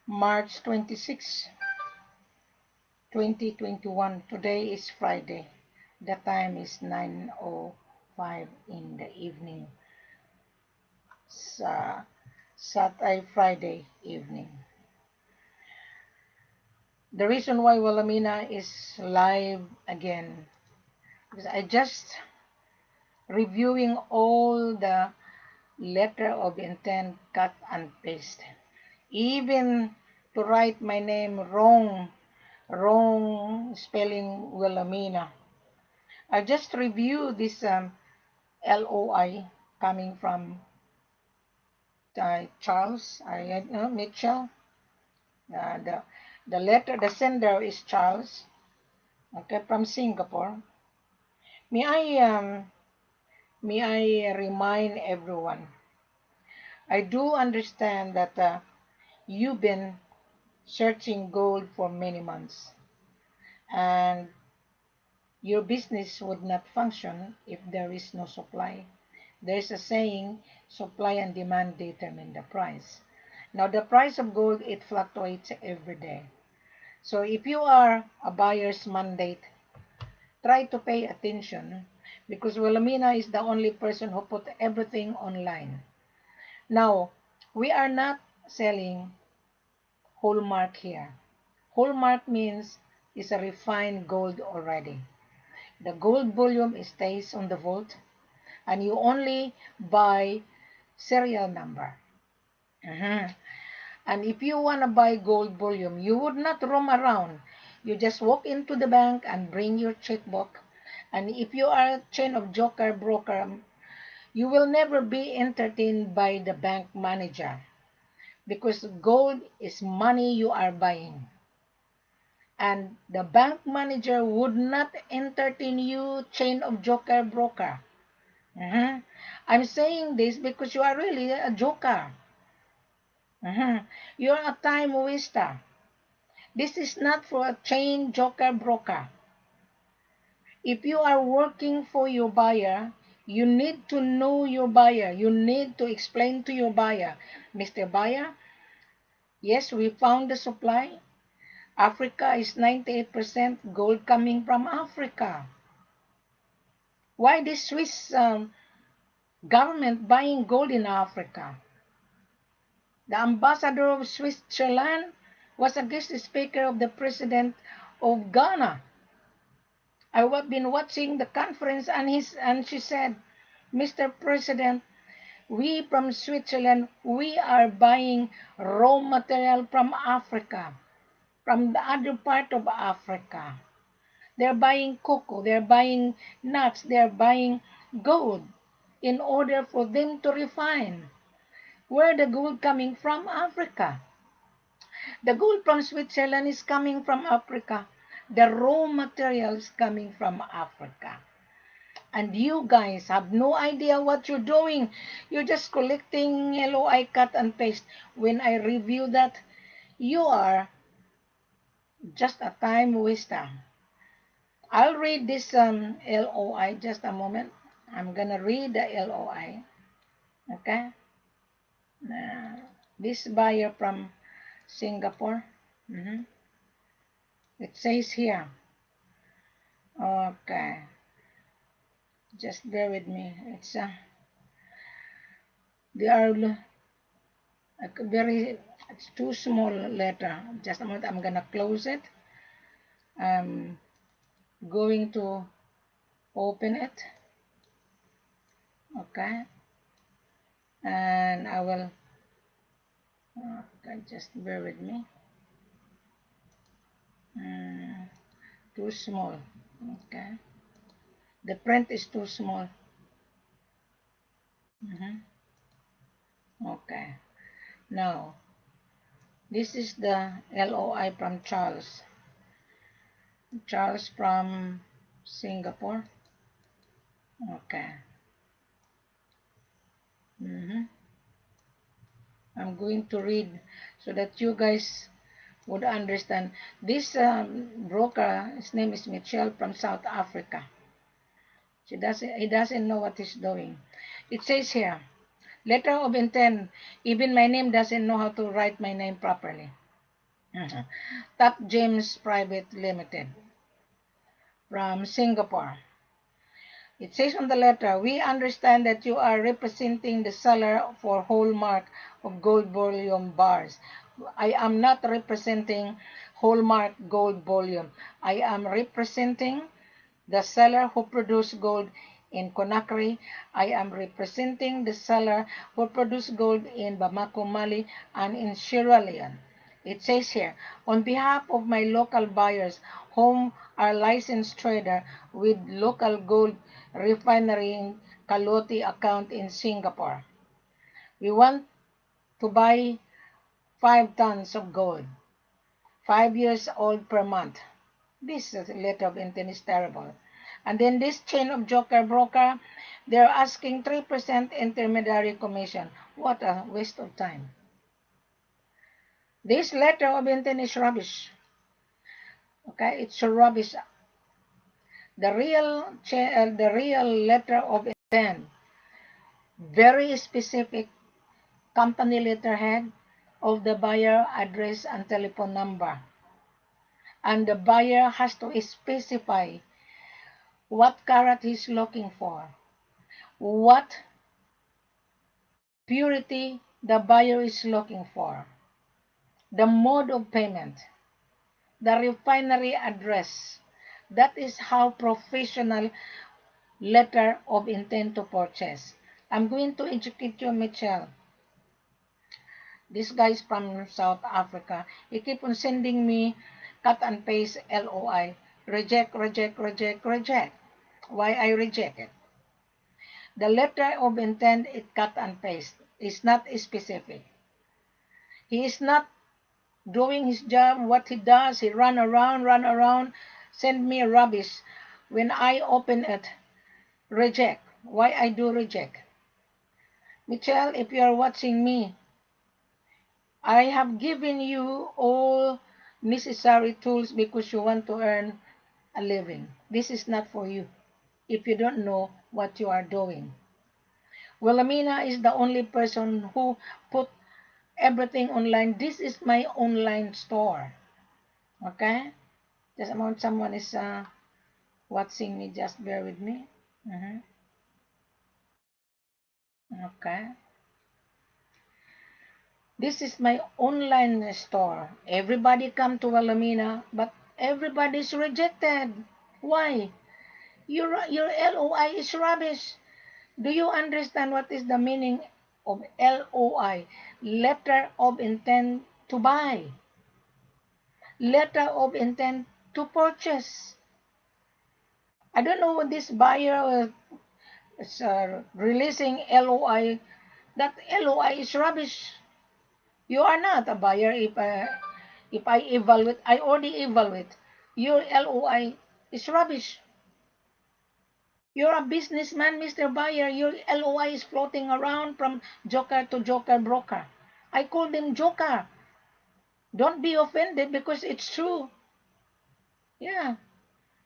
March 26, 2021. Today is Friday. The time is 9:05 in the evening. Saturday, Friday evening. The reason why Wilhelmina is live again because I just reviewing all the letter of intent, cut and paste. Even to write my name wrong spelling Wilhelmina. I just review this L.O.I coming from Charles, Mitchell. The letter, the sender is Charles, okay, from Singapore. May I remind everyone, I do understand that you've been searching gold for many months, and your business would not function if there is no supply. There's a saying, supply and demand determine the price. Now, the price of gold, it fluctuates every day. So if you are a buyer's mandate, try to pay attention because Wilhelmina is the only person who put everything online. Now, we are not selling hallmark here. Hallmark means it's a refined gold already. The gold bullion stays on the vault and you only buy serial number. And if you want to buy gold bullion, you would not roam around. You just walk into the bank and bring your checkbook. And if you are a chain of joker broker, you will never be entertained by the bank manager because gold is money you are buying. And the bank manager would not entertain you, chain of joker broker. I'm saying this because you are really a joker. You are a time waster. This is not for a chain joker broker. If you are working for your buyer, you need to know your buyer. You need to explain to your buyer, Mr. Buyer, yes, we found the supply. Africa is 98% gold coming from Africa. Why this Swiss government buying gold in Africa? The ambassador of Switzerland was a guest speaker of the president of Ghana. I've been watching the conference and she said, Mr. President, we from Switzerland, we are buying raw material from Africa, from the other part of Africa. They're buying cocoa, they're buying nuts, they're buying gold in order for them to refine. Where the gold coming from? Africa. The gold from Switzerland is coming from Africa. The raw materials coming from Africa. And you guys have no idea what you're doing. You're just collecting L.O.I cut and paste. When I review that, you are just a time waster. I'll read this L.O.I just a moment. I'm gonna read the L.O.I. Okay. This buyer from Singapore. It says here. Okay. Just bear with me. It's they are it's too small letter. Just a moment. I'm gonna close it. I'm going to open it. Okay. And I will. Okay, just bear with me. Too small. Okay. The print is too small. Okay. Now, this is the L.O.I from Charles. Charles from Singapore. Okay. I'm going to read so that you guys would understand. This broker, his name is Mitchell from South Africa. He doesn't know what he's doing. It says here, letter of intent. Even my name doesn't know how to write my name properly. Mhm. Top James Private Limited from Singapore. It says on the letter, we understand that you are representing the seller for Hallmark of gold bullion bars. I am not representing Hallmark gold bullion. I am representing the seller who produced gold in Conakry. I am representing the seller who produced gold in Bamako, Mali, and in Sierra Leone. It says here, on behalf of my local buyers, whom are licensed trader with local gold refinery in Kaloti account in Singapore, we want to buy 5 tons of gold, 5 years old per month. This letter of intent is terrible. And then this chain of joker broker, they're asking 3% intermediary commission. What a waste of time. This letter of intent is rubbish. Okay, it's rubbish. The real letter of intent, very specific company letterhead of the buyer address and telephone number. And the buyer has to specify what carat he's looking for, what purity the buyer is looking for, the mode of payment, the refinery address. That is how professional letter of intent to purchase. I'm going to educate you, Mitchell. This guy is from South Africa. He keep on sending me cut and paste LOI. Reject, reject, reject, reject. Why I reject it? The letter of intent is cut and paste. It's not specific. He is not doing his job. What he does, he run around, send me rubbish. When I open it, reject. Why I do reject? Michelle, if you are watching me, I have given you all necessary tools because you want to earn a living. This is not for you if you don't know what you are doing. Wilhelmina is the only person who put everything online. This is my online store. Okay? Just amount someone is watching me. Just bear with me. Mhm. Okay. This is my online store. Everybody come to Wilhelmina, but everybody is rejected. Why? Your LOI is rubbish. Do you understand what is the meaning of LOI? Letter of intent to buy. Letter of intent to purchase. I don't know what this buyer is releasing LOI. That LOI is rubbish. You are not a buyer if I evaluate. I already evaluate. Your LOI is rubbish. You're a businessman, Mr. Buyer. Your LOI is floating around from joker to joker broker. I call them joker. Don't be offended because it's true. Yeah.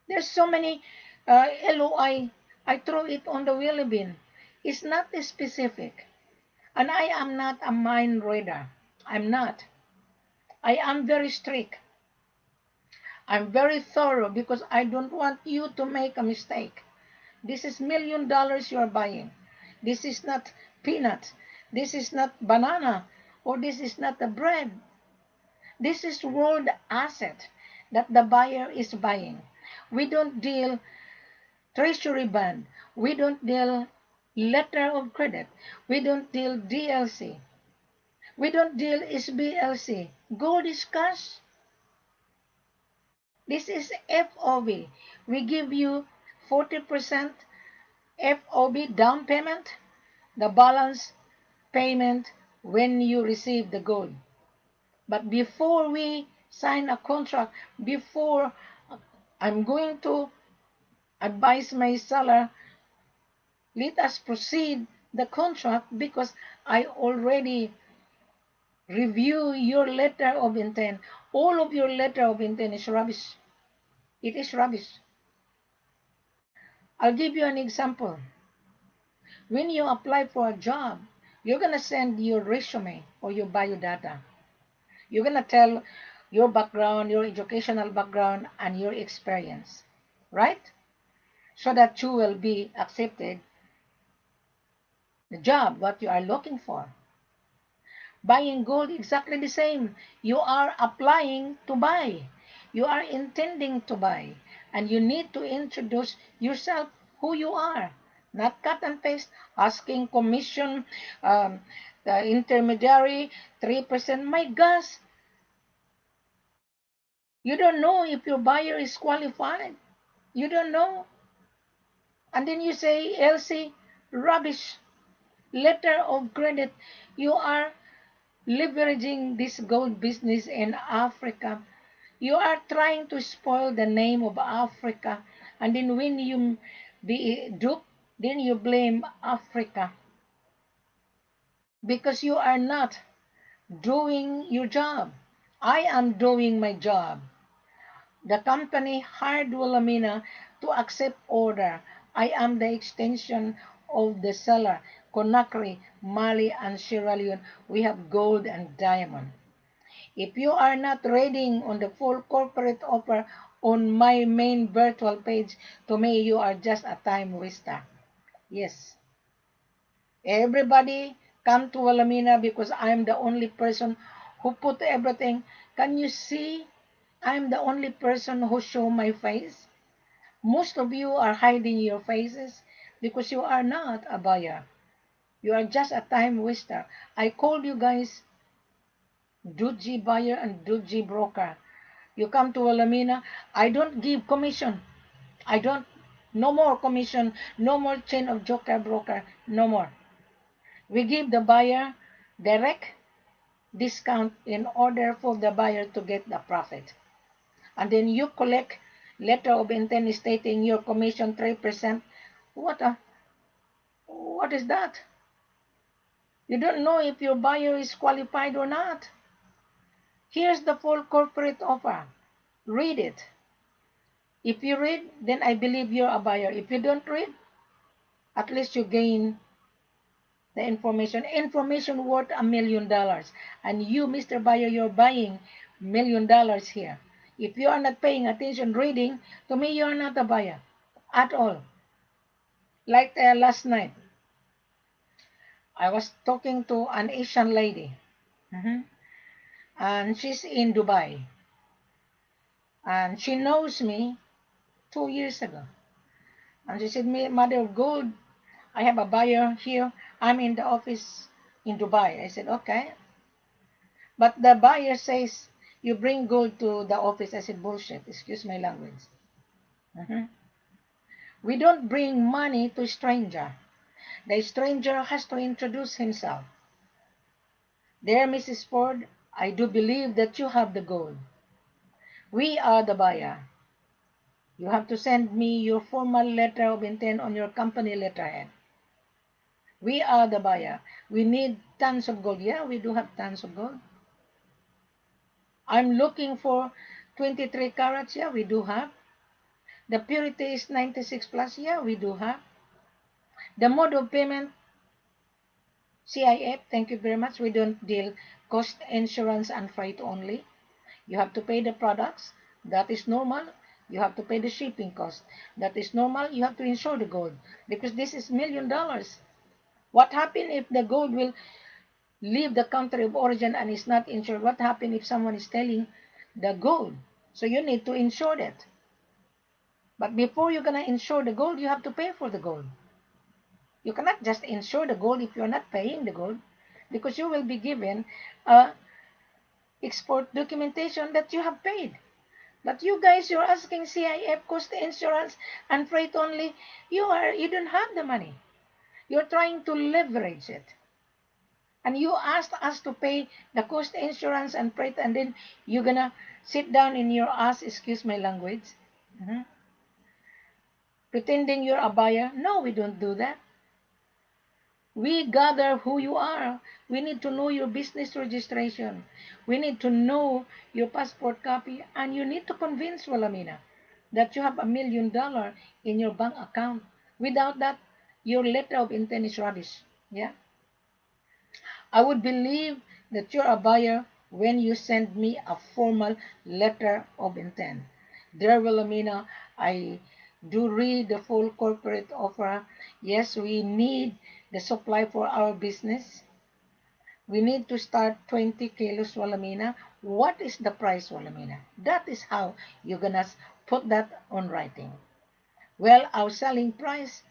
There's so many LOI. I throw it on the wheelie bin. It's not specific. And I am not a mind reader. I'm not. I am very strict. I'm very thorough because I don't want you to make a mistake. This is $1,000,000 you are buying. This is not peanut. This is not banana. Or this is not the bread. This is world asset that the buyer is buying. We don't deal treasury bond. We don't deal letter of credit. We don't deal DLC. We don't deal SBLC. Gold is cash. This is F.O.B. We give you 40% F.O.B. down payment, the balance payment when you receive the gold. But before we sign a contract, before I'm going to advise my seller, let us proceed the contract because I already review your letter of intent. All of your letter of intent is rubbish. It is rubbish. I'll give you an example. When you apply for a job, you're going to send your resume or your biodata. You're going to tell your background, your educational background, and your experience, right? So that you will be accepted the job what you are looking for. Buying gold, exactly the same. You are applying to buy. You are intending to buy. And you need to introduce yourself, who you are. Not cut and paste, asking commission, the intermediary, 3%. My gosh, you don't know if your buyer is qualified. You don't know. And then you say, LC, rubbish, letter of credit. You are leveraging this gold business in Africa. You are trying to spoil the name of Africa. And then when you be duped, then you blame Africa. Because you are not doing your job. I am doing my job. The company hired Wilhelmina to accept order. I am the extension of the seller. Conakry, Mali, and Sierra Leone, we have gold and diamond. If you are not reading on the full corporate offer on my main virtual page, to me, you are just a time waster. Yes. Everybody come to Wilhelmina because I'm the only person who put everything. Can you see? I'm the only person who show my face. Most of you are hiding your faces because you are not a buyer. You are just a time waster. I called you guys dodgy buyer and dodgy broker. You come to Wilhelmina, I don't give commission. I don't, no more commission, no more chain of joker broker, no more. We give the buyer direct discount in order for the buyer to get the profit. And then you collect letter of intent stating your commission 3%. What is that? You don't know if your buyer is qualified or not. Here's the full corporate offer. Read it. If you read, then I believe you're a buyer. If you don't read, at least you gain the information. Information worth $1,000,000. And you, Mr. Buyer, you're buying $1,000,000 here. If you are not paying attention reading, to me, you're not a buyer at all. Like last night, I was talking to an Asian lady. And she's in Dubai. And she knows me 2 years ago. And she said, "Me, Mother of Gold, I have a buyer here. I'm in the office in Dubai." I said, "Okay." But the buyer says, "You bring gold to the office." I said, "Bullshit. Excuse my language." We don't bring money to a stranger. The stranger has to introduce himself. "Dear Mrs. Ford, I do believe that you have the gold. We are the buyer. You have to send me your formal letter of intent on your company letterhead. We are the buyer. We need tons of gold." Yeah, we do have tons of gold. "I'm looking for 23 carats." Yeah, we do have. The purity is 96 plus. Yeah, we do have. The mode of payment, CIF, thank you very much. We don't deal cost, insurance, and freight only. You have to pay the products. That is normal. You have to pay the shipping cost. That is normal. You have to insure the gold because this is $1,000,000. What happens if the gold will leave the country of origin and is not insured? What happens if someone is stealing the gold? So you need to insure that. But before you're going to insure the gold, you have to pay for the gold. You cannot just insure the gold if you're not paying the gold because you will be given a export documentation that you have paid. But you guys, you're asking CIF, cost, insurance, and freight only. You don't have the money. You're trying to leverage it. And you asked us to pay the cost, insurance, and freight, and then you're gonna sit down in your ass, excuse my language, pretending you're a buyer. No, we don't do that. We gather who you are. We need to know your business registration. We need to know your passport copy. And you need to convince Wilhelmina that you have $1,000,000 in your bank account. Without that, your letter of intent is rubbish. Yeah? I would believe that you're a buyer when you send me a formal letter of intent. Dear Wilhelmina, I do read the full corporate offer. Yes, we need the supply for our business. We need to start 20 kilos, Wilhelmina. What is the price, Wilhelmina? That is how you're going to put that on writing. Well, our selling price,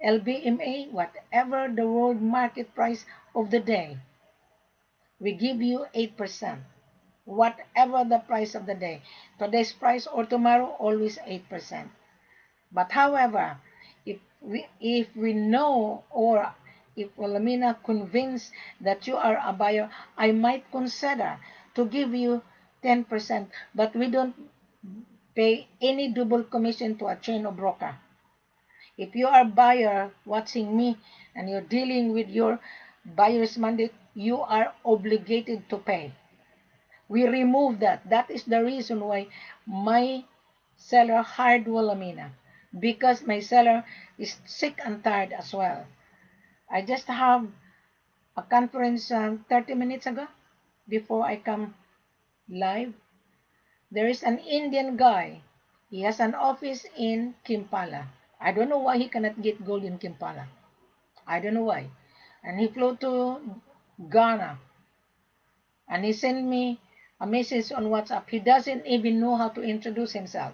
LBMA, whatever the world market price of the day, we give you 8%. Whatever the price of the day. Today's price or tomorrow, always 8%. But however, if we know, or if Wilhelmina convinced that you are a buyer, I might consider to give you 10%, but we don't pay any double commission to a chain of broker. If you are a buyer watching me and you're dealing with your buyer's mandate, you are obligated to pay. We remove that. That is the reason why my seller hired Wilhelmina, because my seller is sick and tired as well. I just have a conference 30 minutes ago before I come live. There is an Indian guy. He has an office in Kimpala. I don't know why he cannot get gold in Kimpala. I don't know why. And he flew to Ghana, and he sent me a message on WhatsApp. He doesn't even know how to introduce himself.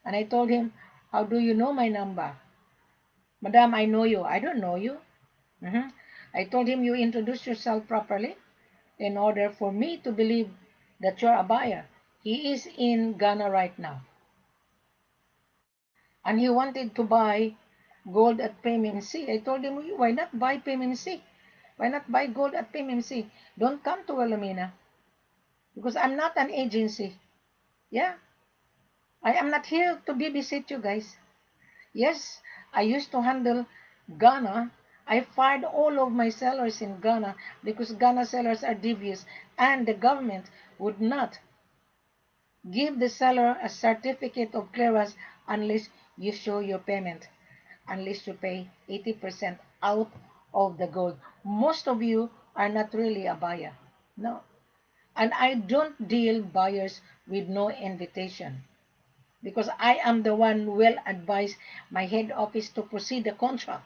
And I told him, how do you know my number? Madam, I know you. I don't know you. I told him, you introduce yourself properly in order for me to believe that you're a buyer. He is in Ghana right now. And he wanted to buy gold at Payment C. I told him, why not buy Payment C? Why not buy gold at Payment C? Don't come to Wilhelmina, because I'm not an agency. Yeah, I am not here to babysit you guys. Yes, I used to handle Ghana. I fired all of my sellers in Ghana because Ghana sellers are devious, and the government would not give the seller a certificate of clearance unless you show your payment, unless you pay 80% out of the gold. Most of you are not really a buyer. No. And I don't deal buyers with no invitation, because I am the one who will advise my head office to proceed the contract.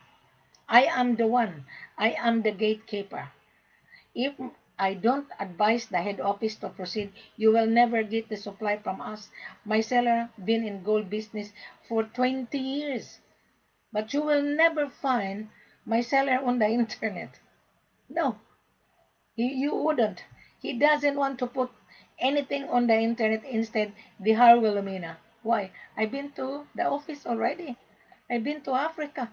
I am the one. I am the gatekeeper. If I don't advise the head office to proceed, you will never get the supply from us. My seller been in gold business for 20 years. But you will never find my seller on the internet. No, you wouldn't. He doesn't want to put anything on the internet. Instead, they hire Wilhelmina. Why? I've been to the office already. I've been to Africa.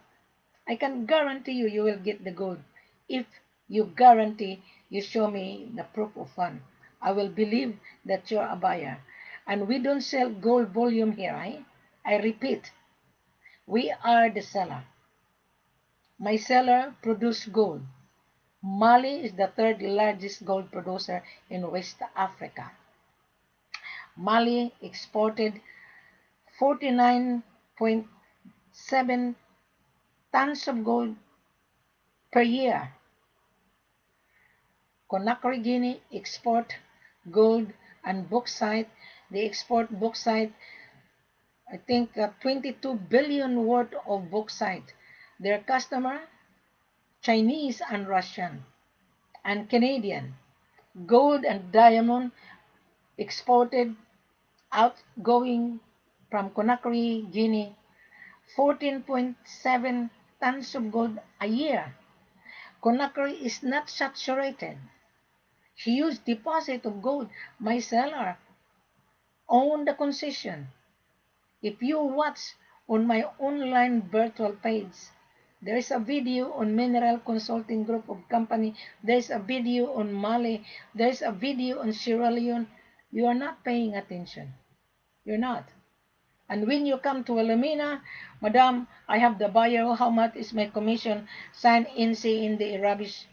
I can guarantee you, you will get the gold. If you guarantee you show me the proof of fund, I will believe that you're a buyer. And we don't sell gold bullion here. I repeat, we are the seller. My seller produces gold. Mali is the third largest gold producer in West Africa. Mali exported 49.7 tons of gold per year. Conakry, Guinea export gold and bauxite. They export bauxite, I think 22 billion worth of bauxite. Their customer, Chinese and Russian and Canadian. Gold and diamond exported outgoing from Conakry, Guinea, 14.7 tons of gold a year. Conakry is not saturated. Huge deposit of gold. My seller owned the concession. If you watch on my online virtual page, there is a video on Mineral Consulting Group of Company. There is a video on Mali. There is a video on Sierra Leone. You are not paying attention. You're not. And when you come to Wilhelmina, Madam, I have the buyer. How much is my commission? Sign NC in the rubbish.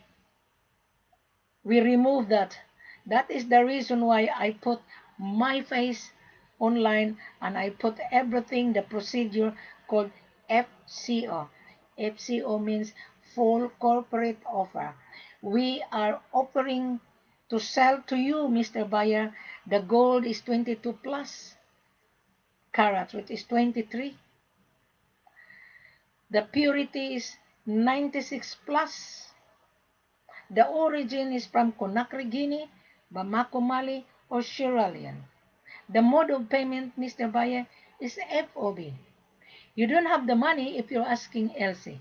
We remove that. That is the reason why I put my face online, and I put everything, the procedure called F.C.O. F.C.O means full corporate offer. We are offering to sell to you, Mr. Buyer, the gold is 22 plus carats, which is 23. The purity is 96 plus. The origin is from Conakry, Guinea, Bamako, Mali, or Sierra Leone. The mode of payment, Mr. Buyer, is F.O.B. You don't have the money if you're asking LC.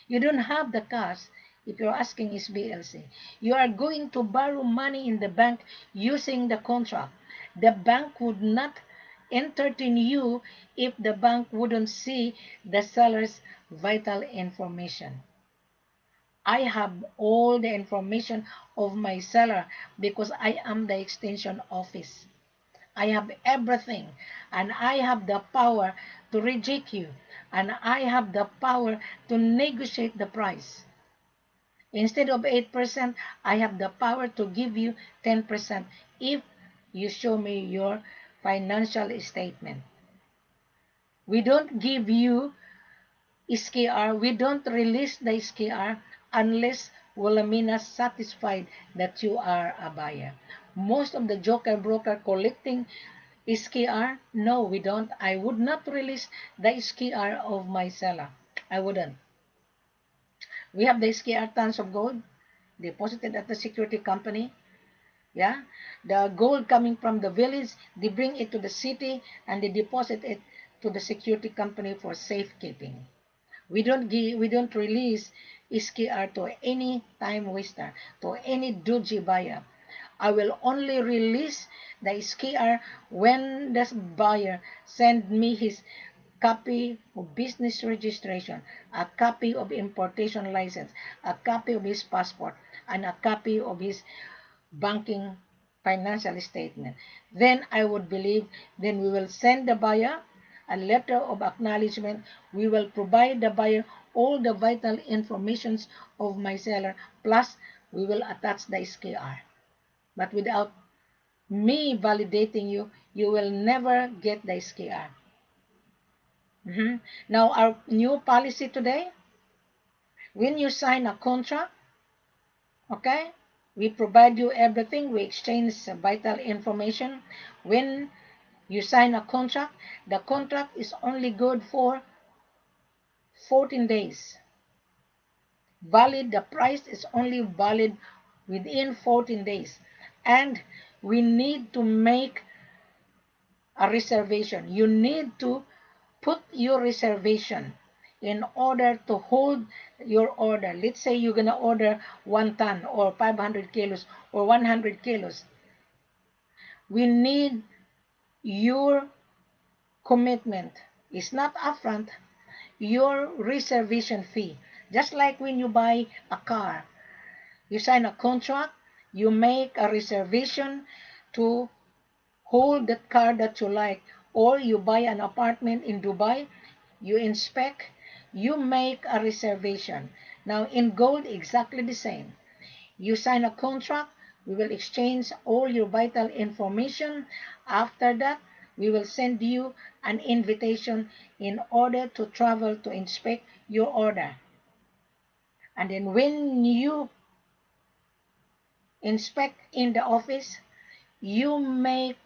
You don't have the cash if you're asking SBLC. You are going to borrow money in the bank using the contract. The bank would not entertain you if the bank wouldn't see the seller's vital information. I have all the information of my seller because I am the extension office. I have everything, and I have the power to reject you, and I have the power to negotiate the price. Instead of 8%, I have the power to give you 10% if you show me your financial statement. We don't give you SKR, we don't release the SKR unless Wilhelmina is satisfied that you are a buyer. Most of the joker broker collecting SKR, no, we don't. I would not release the SKR of my seller. I wouldn't. We have the SKR tons of gold deposited at the security company. Yeah, the gold coming from the village, they bring it to the city and they deposit it to the security company for safekeeping. We don't release SKR to any time waster, to any dodgy buyer. I will only release the SKR when the buyer send me his copy of business registration, a copy of importation license, a copy of his passport, and a copy of his banking financial statement. Then I would believe, then we will send the buyer a letter of acknowledgement. We will provide the buyer all the vital informations of my seller, plus we will attach the SKR. But without me validating you, you will never get the SKR. Now, our new policy today, when you sign a contract, okay, we provide you everything. We exchange vital information. When you sign a contract, the contract is only good for 14 days. Valid, the price is only valid within 14 days. And we need to make a reservation. You need to put your reservation in order to hold your order. Let's say you're going to order 1 ton or 500 kilos or 100 kilos. We need your commitment. It's not upfront, your reservation fee. Just like when you buy a car, you sign a contract, you make a reservation to hold that car that you like, or you buy an apartment in Dubai, you inspect, you make a reservation. Now in gold, exactly the same. You sign a contract, we will exchange all your vital information. After that, we will send you an invitation in order to travel to inspect your order. And then when you inspect in the office, you make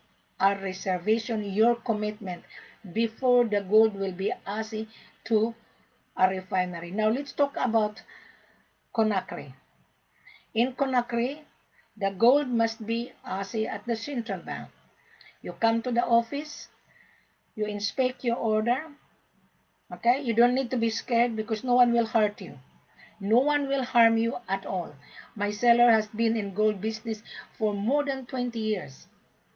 a reservation, your commitment, before the gold will be assigned to a refinery. Now let's talk about Conakry. In Conakry, the gold must be assigned at the central bank. You come to the office, you inspect your order, okay? You don't need to be scared because no one will hurt you. No one will harm you at all. My seller has been in gold business for more than 20 years.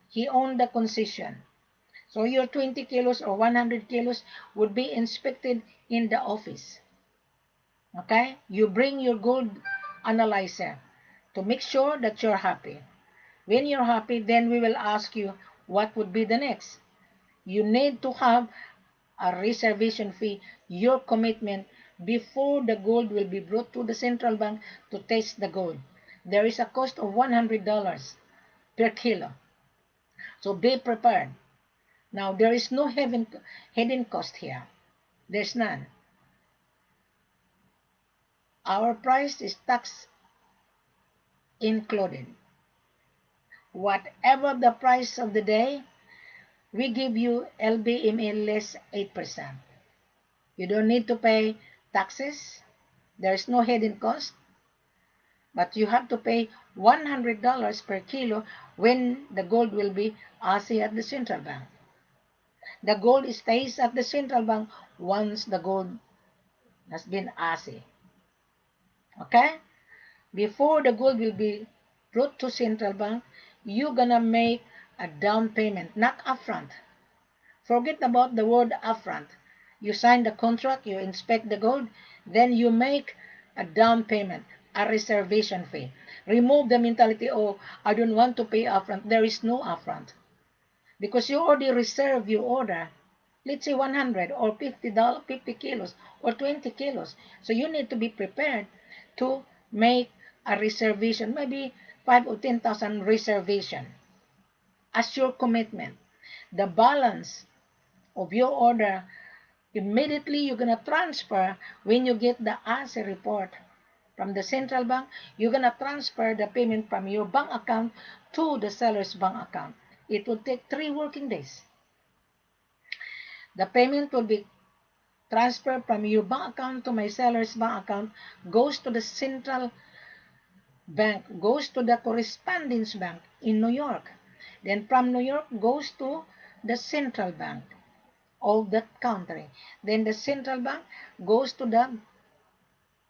He owned the concession. So your 20 kilos or 100 kilos would be inspected in the office. Okay? You bring your gold analyzer to make sure that you're happy. When you're happy, then we will ask you what would be the next. You need to have a reservation fee, your commitment, before the gold will be brought to the central bank to test the gold. There is a cost of $100 per kilo. So be prepared. Now, there is no hidden cost here. There's none. Our price is tax included. Whatever the price of the day, we give you LBMA less 8%. You don't need to pay taxes. There is no hidden cost. But you have to pay $100 per kilo when the gold will be ASI at the central bank. The gold stays at the central bank once the gold has been ASI. Okay? Before the gold will be brought to central bank, you're gonna make a down payment, not upfront. Forget about the word upfront. You sign the contract, you inspect the gold, then you make a down payment, a reservation fee. Remove the mentality, oh, I don't want to pay upfront. There is no upfront. Because you already reserve your order. Let's say 100 or $50, 50 kilos or 20 kilos. So you need to be prepared to make a reservation, maybe 5 or 10,000 reservation as your commitment. The balance of your order, immediately you're going to transfer when you get the ASE report from the central bank. You're going to transfer the payment from your bank account to the seller's bank account. It will take 3 working days. The payment will be transferred from your bank account to my seller's bank account, goes to the central bank, goes to the correspondence bank in New York. Then from New York goes to the central bank of that country. Then the central bank goes to the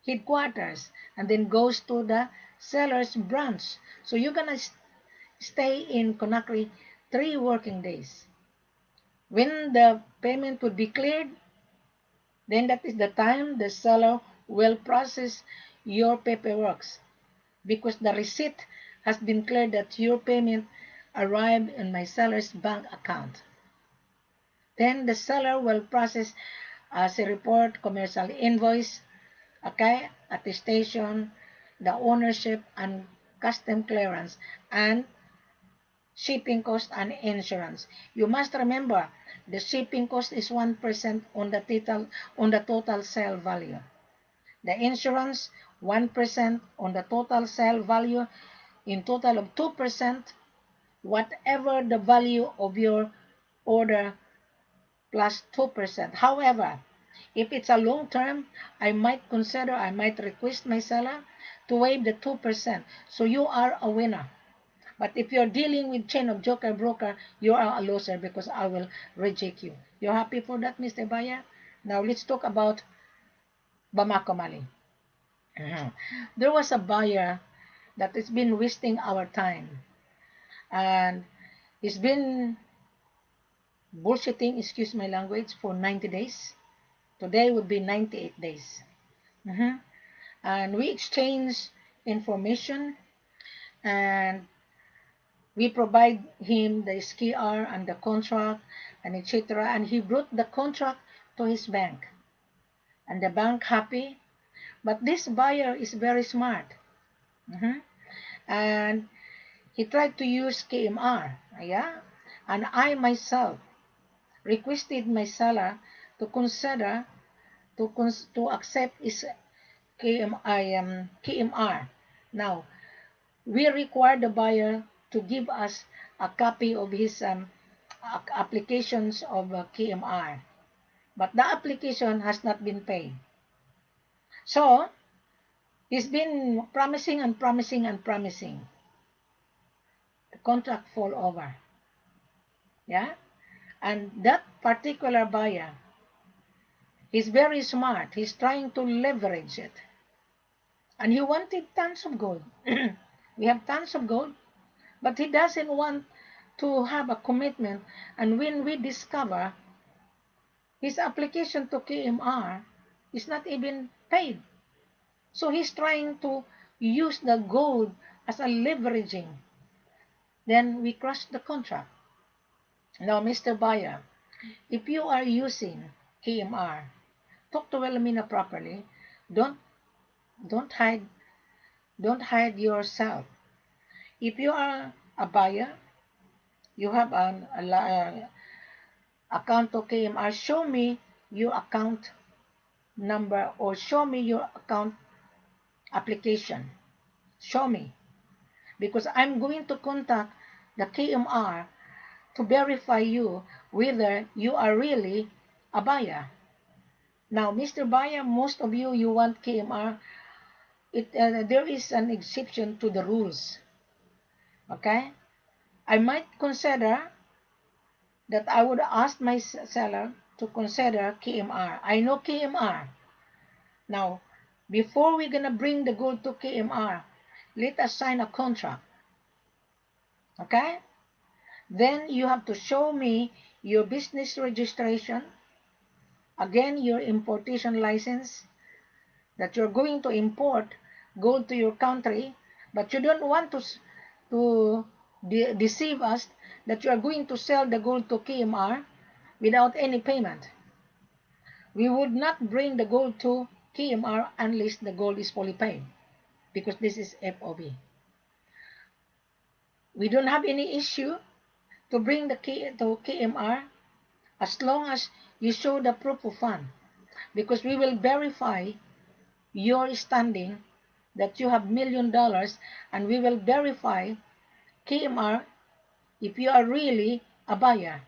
headquarters and then goes to the seller's branch. So you're gonna stay in Conakry 3 working days. When the payment would be cleared, then that is the time the seller will process your paperwork, because the receipt has been cleared that your payment arrived in my seller's bank account. Then the seller will process as a report, commercial invoice, okay, attestation, the ownership and custom clearance, and shipping cost and insurance. You must remember the shipping cost is 1% on the total sale value. The insurance 1% on the total sale value, in total of 2%, whatever the value of your order plus 2%. However, if it's a long term, I might request my seller to waive the 2%. So you are a winner. But if you're dealing with chain of joker broker, you are a loser because I will reject you. You're happy for that, Mr. Buyer? Now let's talk about Bamako, Mali. There was a buyer that has been wasting our time. And he's been bullshitting, excuse my language, for 90 days. Today would be 98 days. And we exchange information and we provide him the SKR and the contract and etc. And he brought the contract to his bank. And the bank happy. But this buyer is very smart. And he tried to use KMR. Yeah? And I myself requested my seller to consider to accept his KMR. Now, we require the buyer to give us a copy of his applications of KMR. But the application has not been paid. So, he's been promising and promising and promising. The contract fall over. Yeah? And that particular buyer, he's very smart. He's trying to leverage it. And he wanted tons of gold. We have tons of gold. But he doesn't want to have a commitment. And when we discover his application to KMR is not even paid. So he's trying to use the gold as a leveraging. Then we crush the contract. Now, Mr. Buyer, if you are using KMR, talk to Wilhelmina properly. Don't hide yourself. If you are a buyer, you have an account to KMR, show me your account number or show me your account application. Show me. Because I'm going to contact the KMR to verify you whether you are really a buyer. Now, Mr. Buyer, most of you, you want KMR. There is an exception to the rules. Okay? I might consider that I would ask my seller to consider KMR. I know KMR. Now, before we're going to bring the gold to KMR, let us sign a contract. Okay? Then you have to show me your business registration, again, your importation license, that you're going to import gold to your country, but you don't want to deceive us that you are going to sell the gold to KMR without any payment. We would not bring the gold to KMR unless the gold is fully paid, because this is F.O.B. We don't have any issue to bring to KMR as long as you show the proof of fund, because we will verify your standing that you have $1 million, and we will verify KMR if you are really a buyer.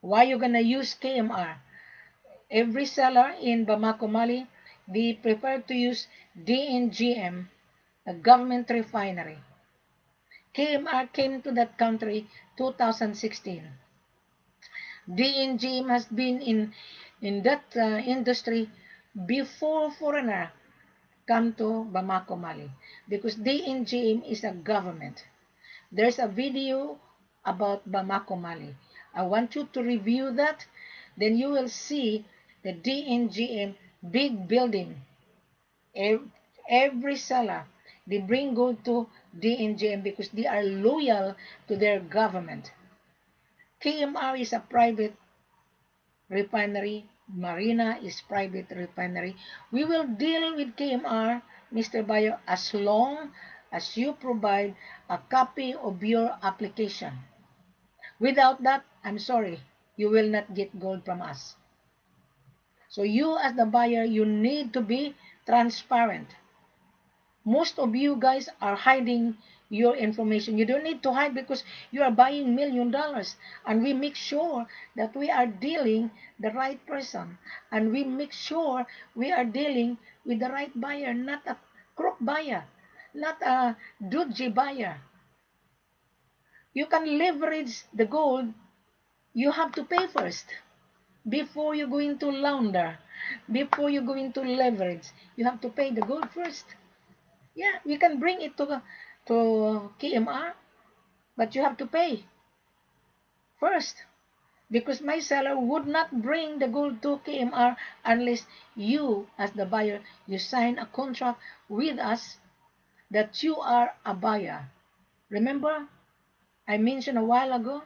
Why you gonna use KMR? Every seller in Bamako, Mali, they prefer to use DNGM, a government refinery. KMR came to that country 2016. DNGM has been in that industry before foreigner come to Bamako, Mali, because DNGM is a government. There's a video about Bamako, Mali. I want you to review that. Then you will see the DNGM big building. Every seller, they bring gold to DNGM because they are loyal to their government. KMR is a private refinery. Marina is private refinery. We will deal with KMR, Mr. Buyer, as long as you provide a copy of your application. Without that, I'm sorry, you will not get gold from us. So you as the buyer, you need to be transparent. Most of you guys are hiding your information. You don't need to hide because you are buying $1 million, and we make sure that we are dealing the right person, and we make sure we are dealing with the right buyer, not a crook buyer, not a dodgy buyer. You can leverage the gold. You have to pay first before you're going to launder, before you're going to leverage. You have to pay the gold first. Yeah, we can bring it to KMR, but you have to pay first, because my seller would not bring the gold to KMR unless you, as the buyer, you sign a contract with us that you are a buyer. Remember, I mentioned a while ago,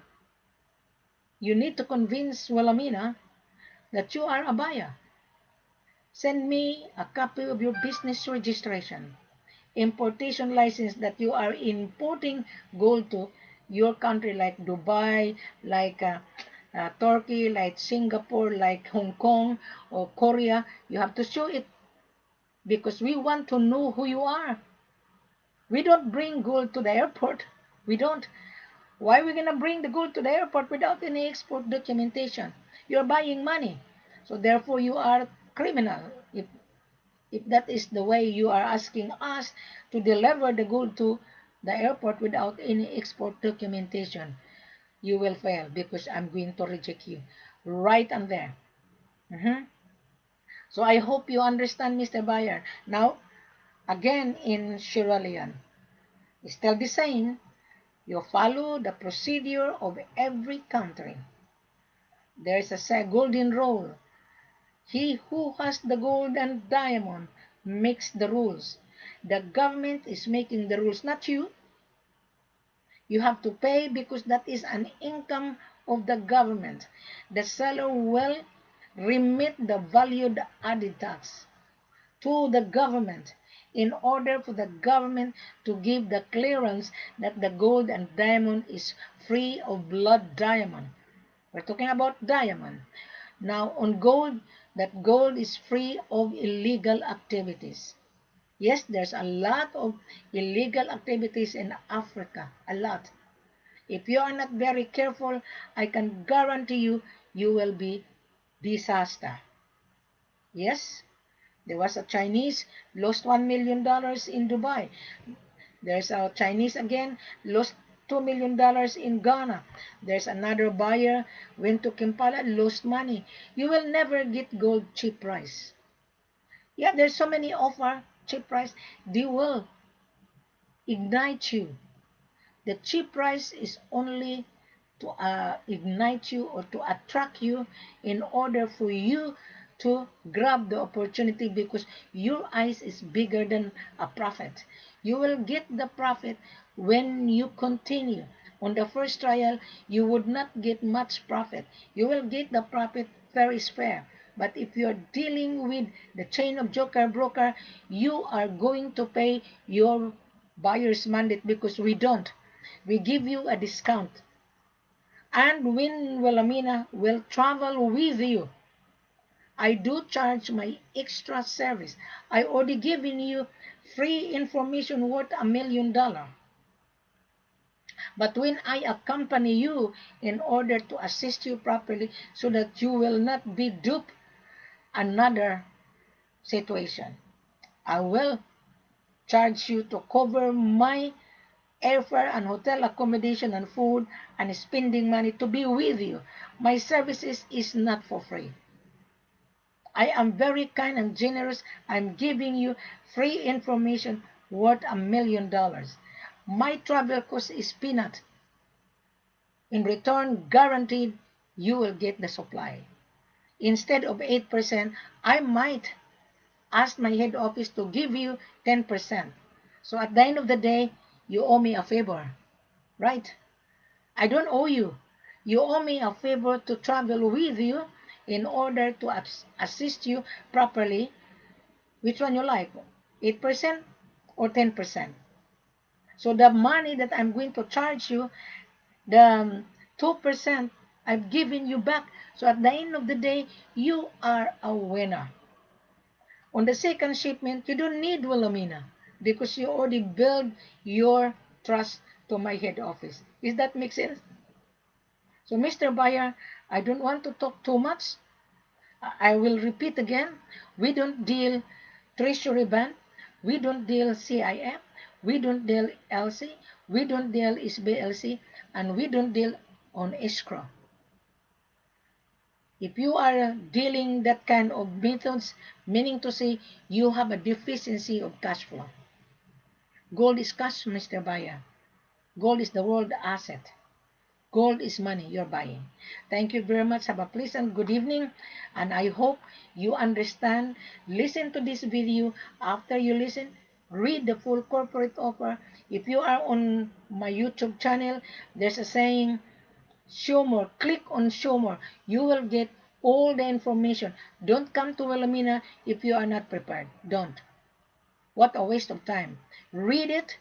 you need to convince Wilhelmina that you are a buyer. Send me a copy of your business registration, importation license that you are importing gold to your country, like Dubai, like Turkey, like Singapore, like Hong Kong or Korea. You have to show it because we want to know who you are. We don't bring gold to the airport. We don't. Why are we going to bring the gold to the airport without any export documentation? You're buying money. So therefore you are criminal if that is the way you are asking us to deliver the gold to the airport without any export documentation. You will fail because I'm going to reject you right on there. So I hope you understand, Mr. Buyer. Now, again in Sierra Leone, still the same. You follow the procedure of every country. There's a golden rule. He who has the gold and diamond makes the rules. The government is making the rules, not you. You have to pay because that is an income of the government. The seller will remit the valued added tax to the government in order for the government to give the clearance that the gold and diamond is free of blood diamond. We're talking about diamond. Now on gold, that gold is free of illegal activities. Yes, there's a lot of illegal activities in Africa, a lot. If you are not very careful, I can guarantee you, you will be disaster. Yes, there was a Chinese lost $1 million in Dubai. There's a Chinese again lost $2 million in Ghana. There's another buyer went to Kampala, lost money. You will never get gold cheap price. Yeah, there's so many offer cheap price. They will ignite you. The cheap price is only to ignite you or to attract you in order for you to grab the opportunity, because your eyes is bigger than a profit. You will get the profit when you continue. On the first trial, you would not get much profit. You will get the profit very spare. But if you're dealing with the chain of joker broker, you are going to pay your buyer's mandate, because we don't. We give you a discount. And when Wilhelmina will travel with you, I do charge my extra service. I already given you free information worth $1 million. But when I accompany you in order to assist you properly so that you will not be duped another situation, I will charge you to cover my airfare and hotel accommodation and food and spending money to be with you. My services is not for free. I am very kind and generous. I'm giving you free information worth $1 million. My travel cost is peanut. In return, guaranteed, you will get the supply. Instead of 8%, I might ask my head office to give you 10%. So at the end of the day, you owe me a favor, right? I don't owe you. You owe me a favor to travel with you in order to assist you properly. Which one you like? 8% or 10%? So the money that I'm going to charge you, the 2%, I've given you back. So at the end of the day, you are a winner. On the second shipment, you don't need Wilhelmina because you already build your trust to my head office. Does that make sense? So, Mr. Buyer, I don't want to talk too much. I will repeat again. We don't deal treasury bond. We don't deal CIF. We don't deal LC. We don't deal SBLC. And we don't deal on escrow. If you are dealing that kind of methods, meaning to say you have a deficiency of cash flow. Gold is cash, Mr. Buyer. Gold is the world asset. Gold is money you're buying. Thank you very much. Have a pleasant good evening. And I hope you understand. Listen to this video. After you listen, read the full corporate offer. If you are on my YouTube channel, there's a saying, show more. Click on show more. You will get all the information. Don't come to Wilhelmina if you are not prepared. Don't. What a waste of time. Read it.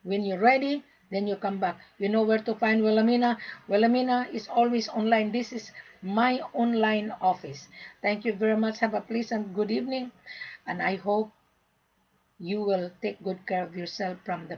When you're ready, then you come back. You know where to find Wilhelmina. Wilhelmina is always online. This is my online office. Thank you very much. Have a pleasant good evening. And I hope you will take good care of yourself from the